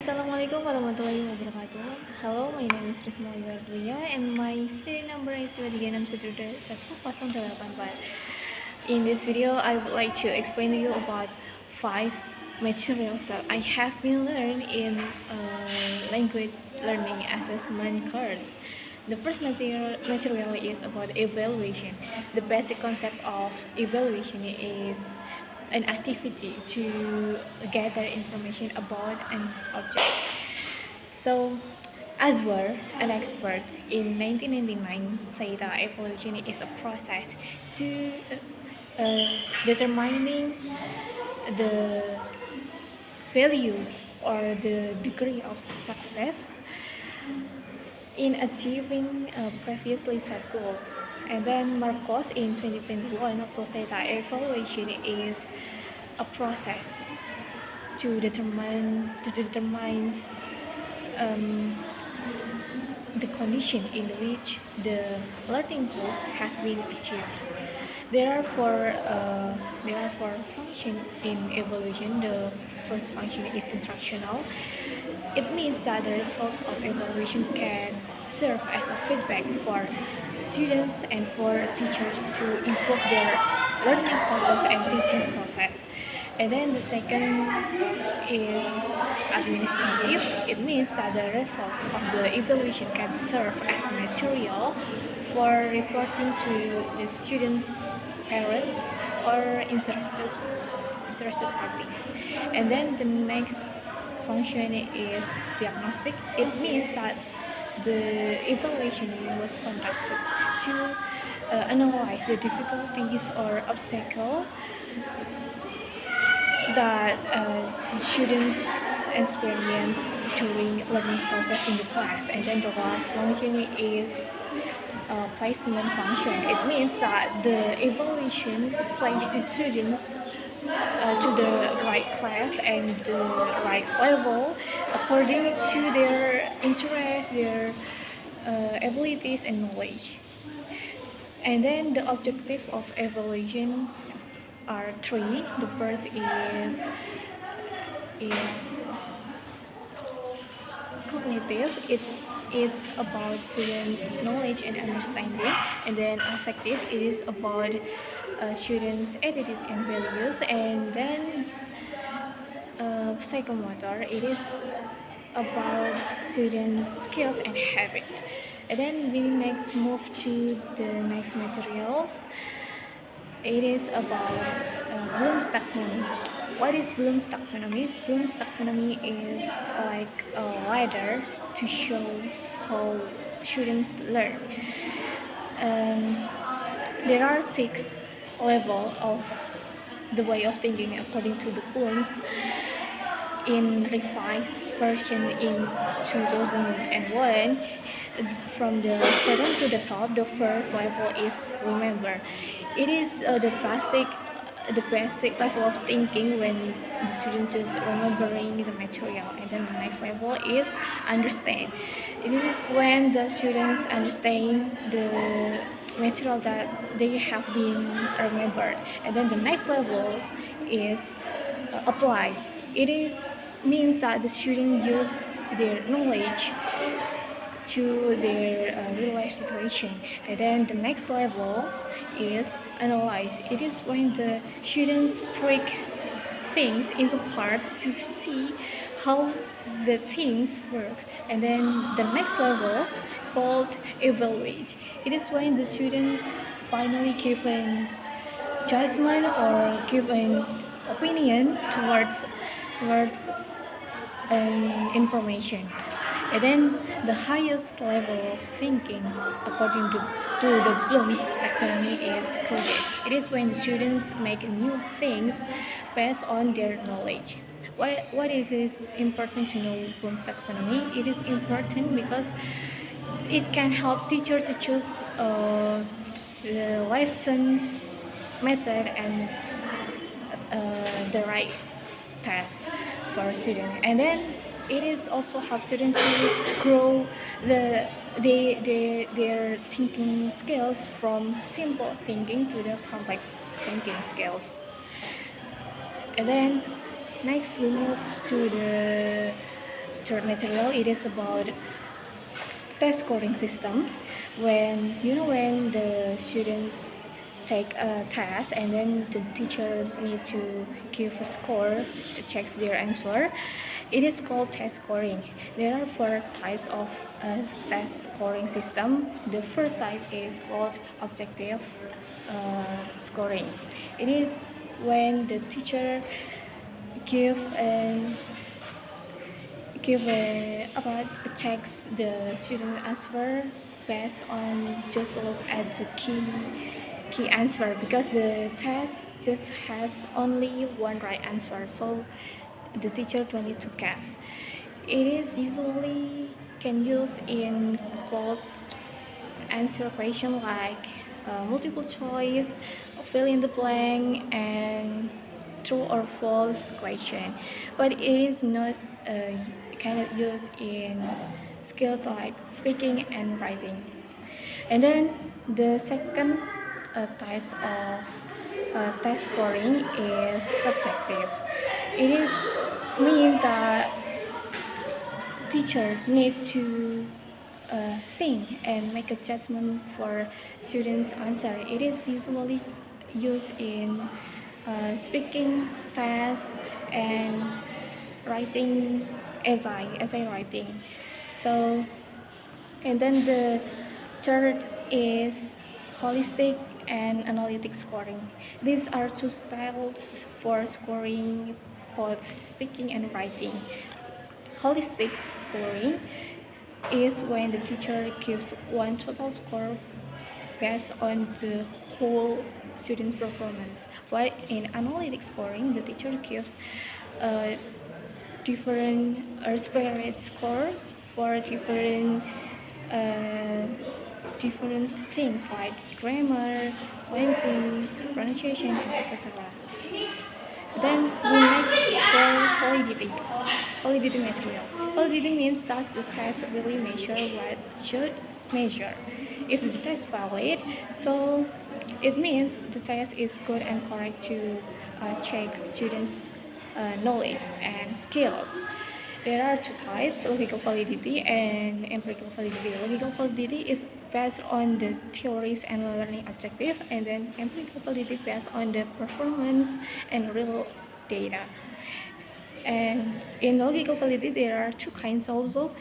Assalamualaikum warahmatullahi wabarakatuh. Hello, my name is Risma Aprilia and my student number is 23611084. In this video, I would like to explain to you about 5 materials that I have been learning in language learning assessment course. The first material is about evaluation. The basic concept of evaluation is an activity to gather information about an object. So, as we're an expert in 1999, say that evaluation is a process to determining the value or the degree of success in achieving previously set goals. And then Marcos in 2021 also said that evaluation is a process to determine the condition in which the learning goals has been achieved. There are four functions in evaluation. The first function is instructional. It means that the results of evaluation can serve as a feedback for students and for teachers to improve their learning process and teaching process. And then the second is administrative. It means that the results of the evaluation can serve as material for reporting to the students' parents or interested parties. And then the next function is diagnostic. It means that the evaluation was conducted to analyze the difficulties or obstacles that students experience during learning process in the class. And then the last function is placement function. It means that the evaluation places the students to the right class and the right level according to their interests, their abilities and knowledge. And then the objective of evaluation are three. The first is cognitive. It's about students' knowledge and understanding. And then affective, it is about students' attitudes and values. And then psychomotor, it is about students' skills and habit. And then we next move to the next materials. It is about Bloom's taxonomy. What is Bloom's taxonomy? Bloom's taxonomy is like a ladder to show how students learn. There are 6 levels of the way of thinking according to the Bloom's in revised version in 2001. From the bottom to the top, the first level is remember. It is the basic level of thinking when the students is remembering the material. And then the next level is understand. It is when the students understand the material that they have been remembered. And then the next level is apply. It is means that the student use their knowledge to their real life situation. And then the next levels is analyze. It is when the students break things into parts to see how the things work. And then the next levels called evaluate. It is when the students finally give an judgment or give an opinion towards information. And then the highest level of thinking according to the Bloom's taxonomy is coded. It is when the students make new things based on their knowledge. What is it important to know Bloom's taxonomy? It is important because it can help teachers to choose the lessons method and the right test for students. And then it is also help students to grow their thinking skills from simple thinking to the complex thinking skills. And then next we move to the third material, it is about test scoring system. When the students take a test and then the teachers need to give a score, checks their answer, it is called test scoring. There are four types of test scoring system. The first type is called objective scoring. It is when the teacher give about checks the student answer based on just look at the key answer, because the test just has only one right answer, so the teacher don't need to guess. It is usually can use in closed answer question like multiple choice, fill in the blank, and true or false question, but it is not kind of used in skills like speaking and writing. And then the second types of test scoring is subjective. It is mean that teacher need to think and make a judgment for students' answer. It is usually used in speaking tests and writing essay writing. So, and then the third is holistic and analytic scoring. These are two styles for scoring both speaking and writing. Holistic scoring is when the teacher gives one total score based on the whole student's performance. While in analytic scoring, the teacher gives different separate scores for different things like grammar, fluency, pronunciation, and etc. Then we next for validity material. Validity means that the test really measure what should measure. If the test valid, so it means the test is good and correct to check students' knowledge and skills. There are two types, logical validity and empirical validity. Logical validity is based on the theories and learning objective, and then empirical validity based on the performance and real data. And in logical validity, there are two kinds also.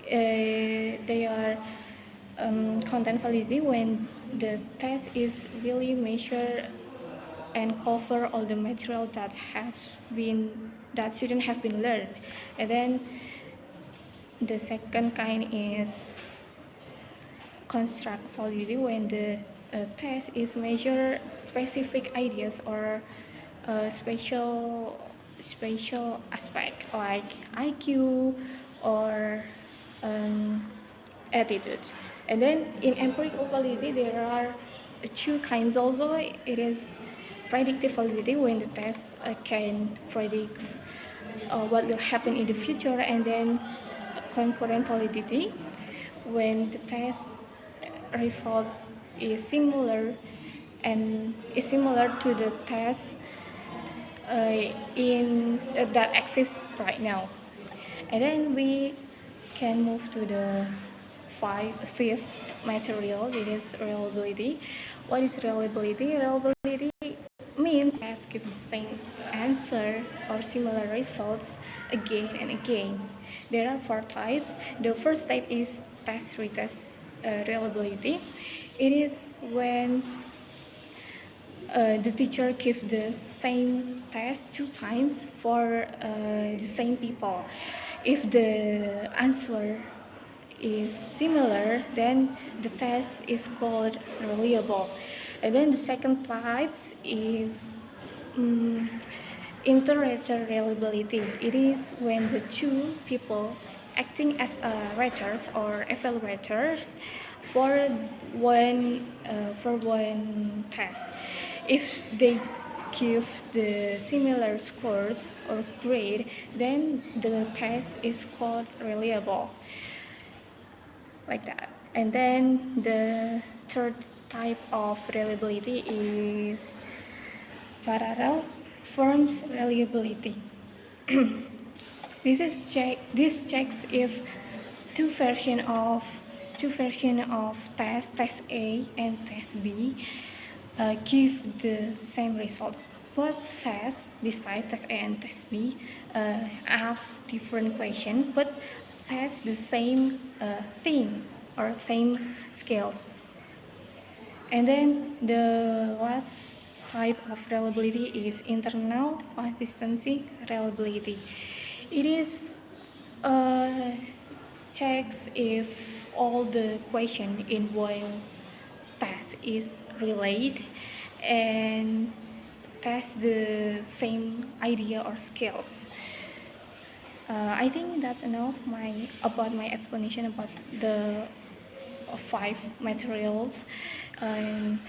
They are content validity, when the test is really measure and cover all the material that students have been learned. And then the second kind is construct validity, when the test is measure specific ideas or spatial aspect like IQ or attitude. And then in empirical validity, there are two kinds also. It is predictive validity, when the test can predict what will happen in the future, and then concurrent validity, when the test results is similar to the test that exists right now. And then we can move to the fifth material. It is reliability. What is reliability? Reliability means test give the same answer or similar results again and again. There are four types. The first type is test retest reliability. It is when the teacher gives the same test two times for the same people. If the answer is similar, then the test is called reliable. And then the second type is inter-rater reliability. It is when the two people acting as raters or evaluators for one test. If they give the similar scores or grade, then the test is called reliable. Like that. And then the third type of reliability is parallel forms reliability. This checks if two version of test A and test B give the same results. Both tests, this type test A and test B, ask different question, but test the same thing or same skills. And then the last type of reliability is internal consistency reliability. It is checks if all the question in one test is related and test the same idea or skills. I think that's enough about my explanation about the 5 materials. And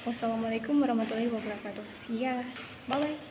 wassalamualaikum warahmatullahi wabarakatuh. See ya. Bye bye.